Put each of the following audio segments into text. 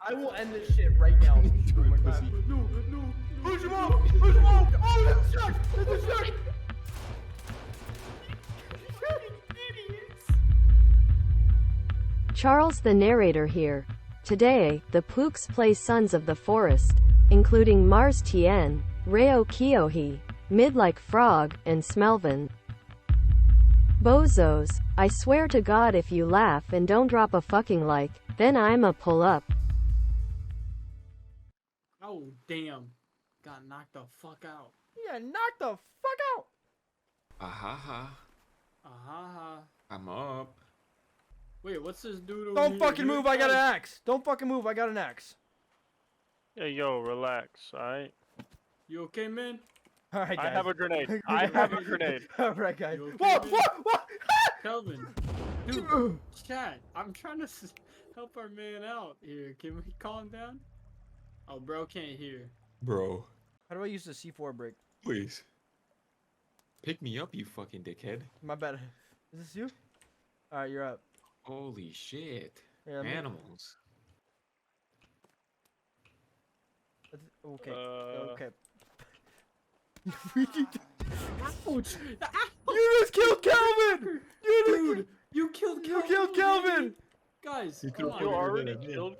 I will end this shit right now. Oh my god. No. Push him off! Push him off! Oh, that's a shark! That's a shark! Charles the narrator here. Today, the Pooks play Sons of the Forest, including Marztn, ReoKyohi, MidlikeFrog, and Smelvin. Bozos, I swear to God if you laugh and don't drop a fucking like, then I'ma pull up. Oh, damn. Got knocked the fuck out. Yeah, knock the fuck out! Ahaha. I'm up. Wait, what's this dude over Don't here? fucking move, I got an axe! Don't fucking move, I got an axe. Yeah, yo, relax, alright? You okay, man? Alright, guys. I have a grenade. I have a grenade. Alright, guys. You okay, Whoa, man? whoa! Kelvin. Dude, chat. I'm trying to help our man out here. Can we calm down? Oh, bro can't hear. Bro, How do I use the C4 brick? please. Pick me up, you fucking dickhead. My bad. Is this you? Alright, you're up. Holy shit. Yeah, let me- Animals. Okay. Uh, Okay. Ouch! You just killed Calvin! Dude, you killed You Kelvin! killed Calvin! Guys, You come could've on. You Yeah. already Yeah. killed.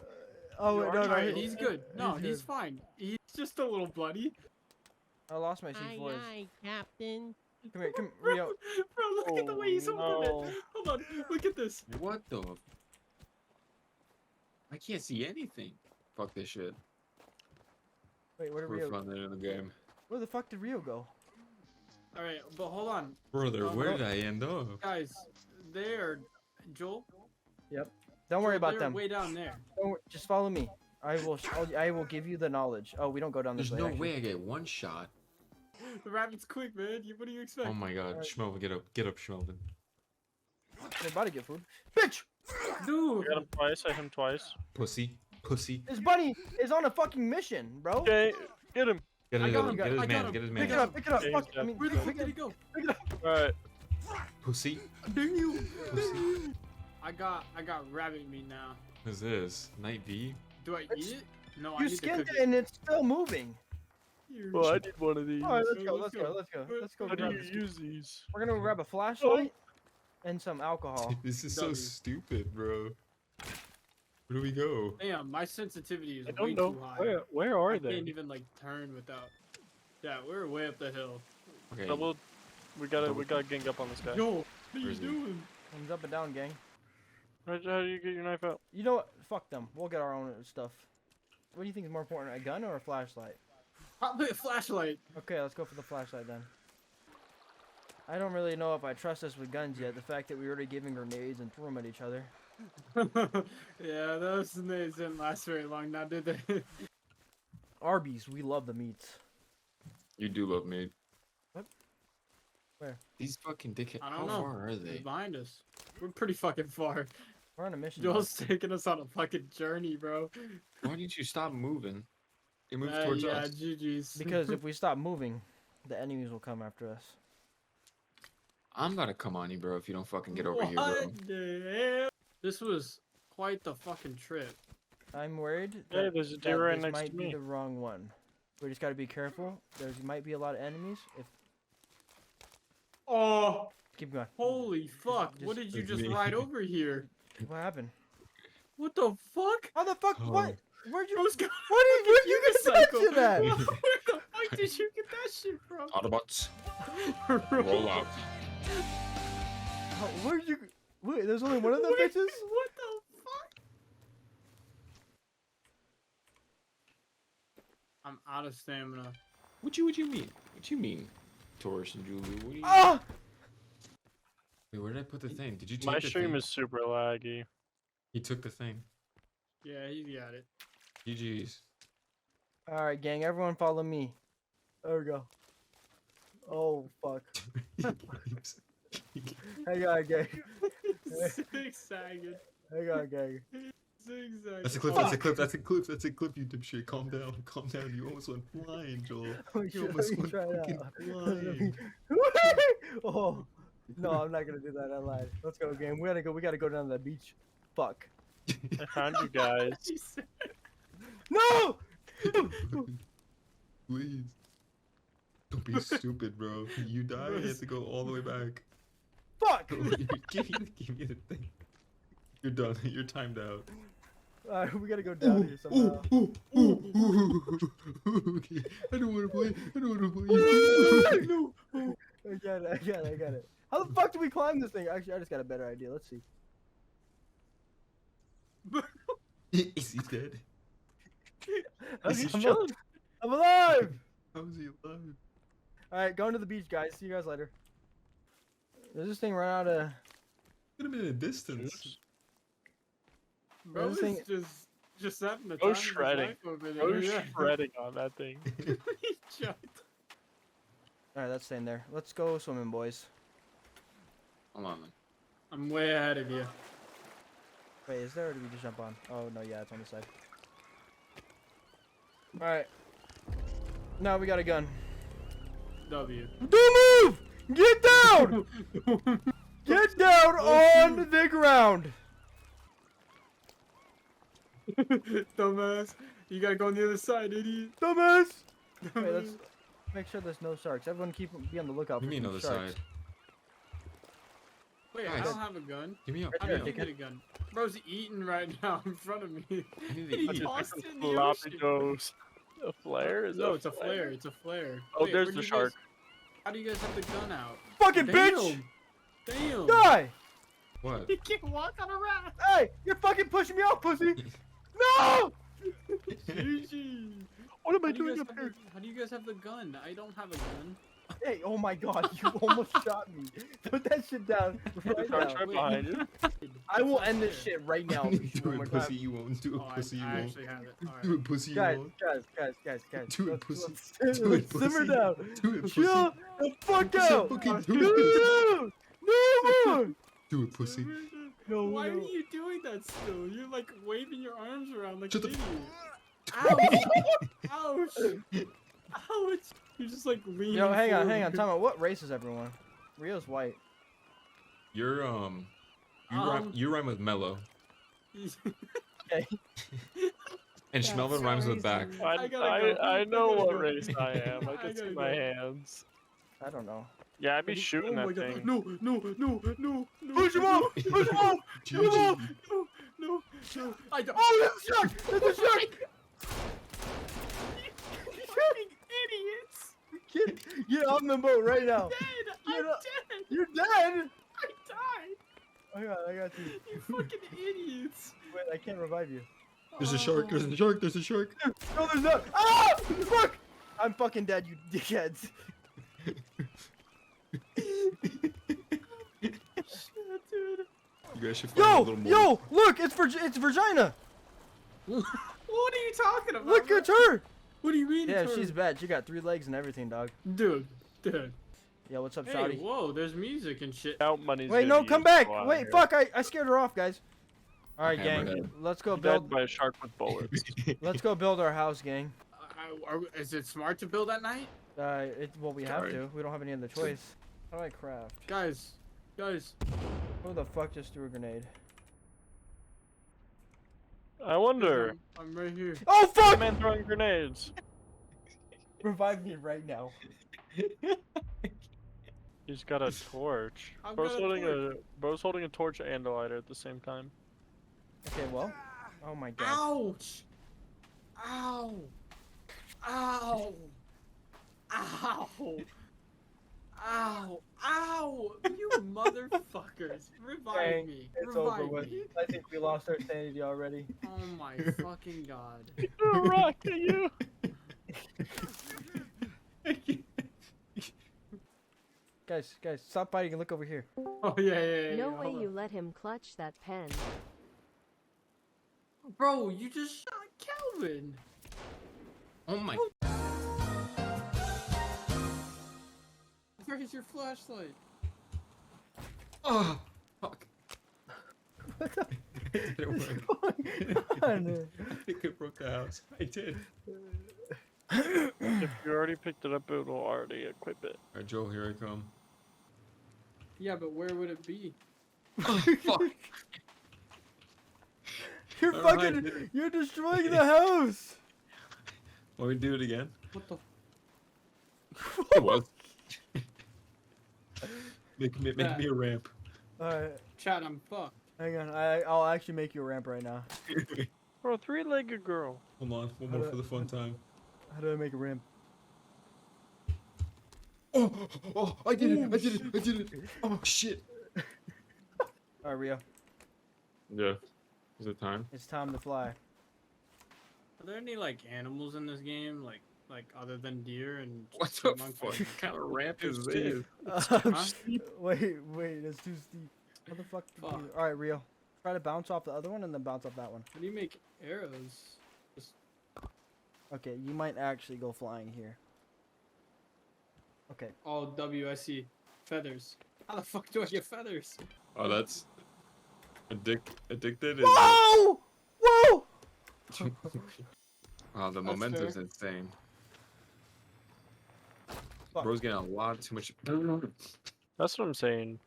Oh, wait, no, Alright, no. he's good. No, he's good. fine. He's just a little bloody. I lost my Aye, C4s. aye, Captain. Come here, come Bro, Rio. bro, look at the way he's holding no. it. Hold on, look at this. What the? I can't see anything. Fuck this shit. Wait, where did We're Rio? funding in the game. Where the fuck did Rio go? Alright, but hold on. Brother, Um, where no- did I end up? Guys, they're... Joel? Don't worry Joel, about they're them. way down there. Just follow me. I will give you the knowledge. Oh, we don't go down this There's way. no actually. way I get one shot. The rabbit's quick, man. What do you expect? Oh my god, Alright. Schmelvin, get up, Schmelvin. They're about to get food. Bitch! Dude! I got him twice. I hit him twice. Pussy. This bunny is on a fucking mission, bro. Okay, get him. Get I his, got him, get I his got man, him. get his Pick man. it up, pick it up. Yeah, Fuck, he's I mean, Where the fuck pick did it he up. go? Alright. Pussy. Dang you! I got rabbit meat now. What's this? Night V? Do I eat it? No, I You need to skinned cook it and it's still moving. Here. Well, I need one of these. Alright, let's Yeah, go, let's let's go, go. let's go. Let's go How do grab you this. use these? We're gonna grab a flashlight and some alcohol. This is so W. stupid, bro. Where do we go? Damn, my sensitivity is I way don't know. too high. Where are I they? can't even like turn without. Yeah, we're way up the hill. Okay. Double. We gotta gang up on this guy. Yo, what are you Where's he? doing? Thumbs up and down, gang. How do you get your knife out? You know what? Fuck them. We'll get our own stuff. What do you think is more important, a gun or a flashlight? Probably a flashlight. Okay, let's go for the flashlight then. I don't really know if I trust us with guns yet. The fact that we were already giving grenades and threw them at each other. Yeah, those nades didn't last very long now, did they? Arby's, we love the meats. You do love me. What? Where? These fucking dickheads. I How don't know. far are They're they? behind us. We're pretty fucking far. We're on a mission. Joel's taking us on a fucking journey, bro. Why didn't you stop moving? It moved towards yeah, us. GG's. Because if we stop moving, the enemies will come after us. I'm gonna come on you, bro, if you don't fucking get over here, bro. What the hell? This was quite the fucking trip. I'm worried Hey, that, there's a that deer right this next might to be me. the wrong one. We just gotta be careful. There might be a lot of enemies. If Oh, keep going. holy fuck. What did you It's just me. ride over here? What happened? What the fuck? How the fuck? Oh. What? Where'd you? Who's going? Where'd you get that shit at? Where the fuck did you get that shit from? Autobots, roll out. Where'd you? Wait, there's only one of them Wait, bitches. What the fuck? I'm out of stamina. What you mean? What you mean? Taurus and Julie, what do you Ah! Wait, where did I put the thing? Did you take My the stream thing? is super laggy. He took the thing. Yeah, he got it. GG's. All right, gang. Everyone, follow me. There we go. Oh fuck. Hang on, gang. Zigzagging. Hang on, gang. Zigzagging. That's a clip, that's a clip, that's a clip, that's a clip, you dipshit. Calm down, calm down. You almost went flying, Joel. Let You me almost went try it fucking out. flying. Oh no, I'm not gonna do that. I lied. Let's go, gang. We gotta go. We gotta go down to the beach. Fuck. I found you guys. He said- No! Please. Don't be stupid, bro. You die, you have to go all the way back. Fuck! give me the thing. You're done. You're timed out. Alright, we gotta go down here somehow. Okay. I don't want to play. I don't want to play. No. I got it. How the fuck do we climb this thing? Actually, I just got a better idea. Let's see. Is he dead? He's I'm, chilling. I'm alive! How is he alive? Alright, going to the beach, guys. See you guys later. Does this thing run out of... Could have been a distance. Bro This is thing- just having a Go time of his shredding. life over there. Go Yeah. shredding on that thing. He jumped. Alright, that's staying there. Let's go swimming, boys. Hold on. I'm way ahead of you. Wait, is there or did we just jump on? Oh, no, yeah, it's on the side. Alright. Now we got a gun. W. Don't move! Get down! Get down on the ground! Dumbass. You gotta go on the other side, idiot. Dumbass! Wait, let's make sure there's no sharks. Everyone be on the lookout for Give me some another sharks. side. Wait, I Guys. don't have a gun. Give me up. How Right do there, you get a gun? Bro's eating right now in front of me. I need to He eat. tossed it in the Floppy ocean. goes. A flare? Is No, that it's a flare. It's a flare. Oh, Wait, there's where the do you shark. guys- How do you guys have the gun out? Fucking bitch! Damn. Damn. Die! What? He can't walk on a rat. Hey! You're fucking pushing me off, pussy! No! GG. What am I How do you doing guys up have here? the- How do you guys have the gun? I don't have a gun. Hey, oh my god, you almost shot me. Put that shit down right Shark's now. right behind you. I will end this shit right now. if you shoot Do one more it, time. pussy. You won't. Do Oh, it, pussy. You I won't. actually have it. Do Alright. it, pussy. You Guys, won't. guys. Do it, Let's- pussy. let's- Do it, Simmer pussy. down. Do it, pussy. Chill the fuck Pussy, out. fucking do No, it. no, Do it, pussy. no. Why are no. you doing that still? You're like waving your arms around like Shut an the idiot. Ouch! Ouch! Ouch! You're just like leaning Yo, hang on, forward. time out. What race is everyone? Rio's white. You're you rhyme with mellow, Okay. and That's Schmelvin rhymes with back. crazy. I gotta go. I know I gotta what go. race I am. I I can see gotta my go. hands. I don't know. Yeah, I'd be shooting Oh my that God. thing. No, no, no, no, no. Push him off! Push him off! GG. No, no, no. I don't. Oh, there's a shark! There's a shark! You fucking idiots! Get on the boat right now. Dead! You're I'm not- dead! You're dead! I died! I got you. You fucking idiots! Wait, I can't revive you. There's a shark. There's a shark. There's a shark. No, there's not. Ah! Fuck! I'm fucking dead, you dickheads. Shit, dude. You guys should find a little more. Yo! Look, it's Virginia. What are you talking about? Look, bro? it's her. What do you mean? Yeah, it's her? she's bad. She got 3 legs and everything, dog. Dude. Yeah, what's up, Hey, Shawty? whoa, there's music and shit. Out money's Wait, gonna no, be come used back. a lot Wait, here. fuck, I scared her off, guys. All right, Okay, gang, we're dead. let's go Dead build. by a shark with bullets. Let's go build our house, gang. Is it smart to build at night? Well, we have Sorry. to. We don't have any other choice. How do I craft? Guys. Who the fuck just threw a grenade? I wonder. I'm right here. Oh The fuck! man throwing grenades. Revive me right now. He's got a torch. I've Bro's got a holding torch. Bro's holding a torch and a lighter at the same time. Okay, well. Oh my god. Ouch! Ow! Ow! Ow! Ow! Ow! You motherfuckers! Revive Dang, me! It's Revive over with. me! I think we lost our sanity already. Oh my fucking god! Threw a rock at you. Guys, stop fighting and look over here. Oh yeah. No way hold you on. let him clutch that pen. Bro, you just shot Calvin! Oh my. Where's your flashlight? Oh, fuck. What the It didn't is work. going on? I think I broke the house. I did. If you already picked it up, it will already equip it. Alright, Joel, here I come. Yeah, but where would it be? Oh, fuck. You're Alright, fucking. dude. You're destroying the house. Want me to do it again? What the? It was. Make me a ramp. Alright, Chat, I'm fucked. hang on. I'll actually make you a ramp right now. Bro, three-legged girl. Hold on, one more for the fun time. How do I make a ramp? Oh, I did it! I did it! Oh shit! Alright, Rio. Yeah. Is it time? It's time to fly. Are there any like animals in this game, like other than deer and What the chipmunks? fuck kind of ramp is Steve. this? Wait, that's too steep. What the fuck? Fuck. Alright, Rio. Try to bounce off the other one and then bounce off that one. How do you make arrows? Just Okay, you might actually go flying here. Okay. all W. I see feathers. How the fuck do I get feathers? Oh, that's addicted. Is Whoa! Whoa! Oh, the That's momentum's fair. insane. Fuck. Bro's getting a lot too much That's what I'm saying.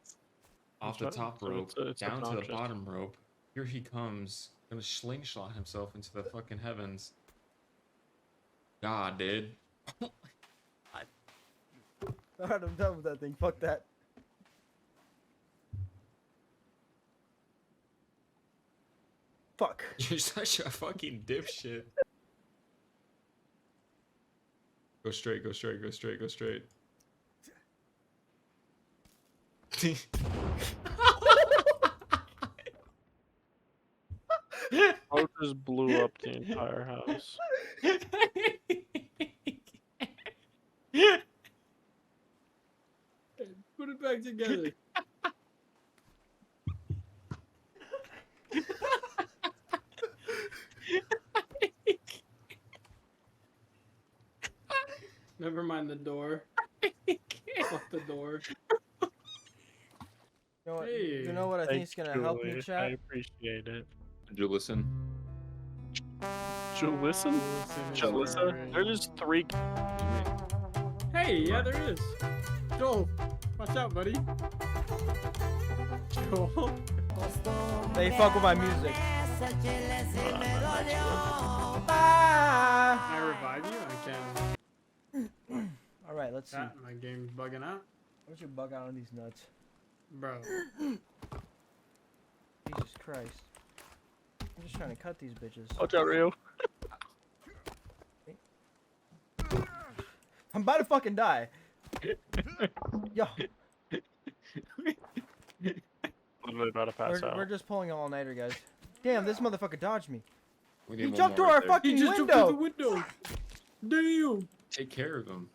off the It's- top it's- rope it's down to the obnoxious. bottom rope. Here he comes, gonna slingshot himself into the fucking heavens. God, dude. Alright, I'm done with that thing. Fuck that. Fuck. You're such a fucking dipshit. Go straight, go straight, go straight, go straight. Bro just blew up the entire house. Put it back together. Never mind the door. Fuck the door. You know what, Hey. you know what I think is gonna help me, Julie. I chat? appreciate it. Did you listen? Did you listen? Jalissa? There's 3. Hey, yeah, there is. Joel, watch out, buddy. Joel. They fuck with my music. Can I revive you? I can. Alright, let's see. Chat, my game's bugging out. What's your bug out on these nuts? Bro. Jesus Christ. I'm just trying to cut these bitches. Watch out, Rio. I'm about to fucking die. Yo, Literally about to pass we're out. just pulling all nighter, guys. Damn, this motherfucker dodged me. We He need one jumped through more our right there. fucking He just jumped through window. the window. Damn. Take care of him.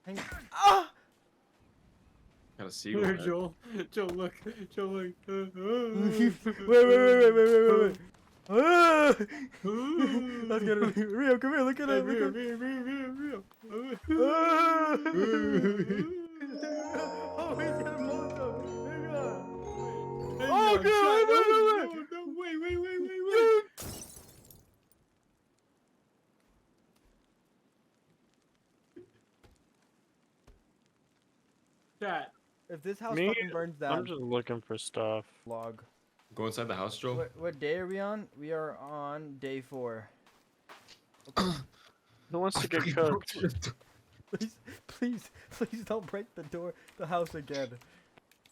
Hang ah! Gotta see Here, what. Joel. Joel, look. Joel, look. wait. Ah! Let's get it. Rio, come here. Look at it. Look at it. Ah! Oh, he's got a molotov. Hang on. Oh, God. No, wait. Chat. If this house Me? fucking burns I'm down, just looking for stuff. log. Go inside the house, Joel. What day are we on? We are on day 4. Who wants to get cooked? Please don't break the house again.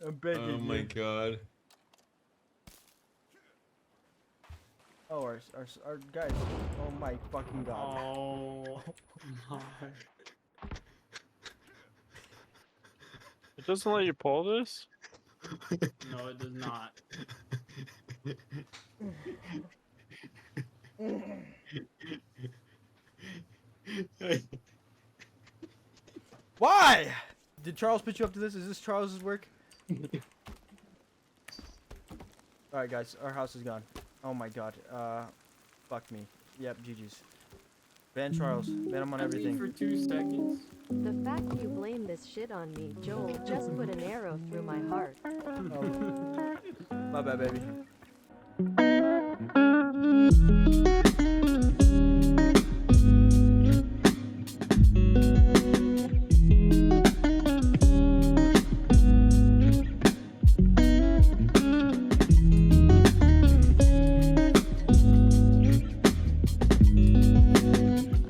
I'm begging Oh my you. god. Oh, our guys. Oh my fucking god. Oh my. It doesn't let you pull this? No, it does not. Why? Did Charles put you up to this? Is this Charles's work? Alright guys, our house is gone. Oh my god. Fuck me. Yep, GG's. Ban Charles. Ban him on I mean, everything. for 2 seconds. The fact you blame this shit on me, Joel, just put an arrow through my heart. Oh. My bad, baby.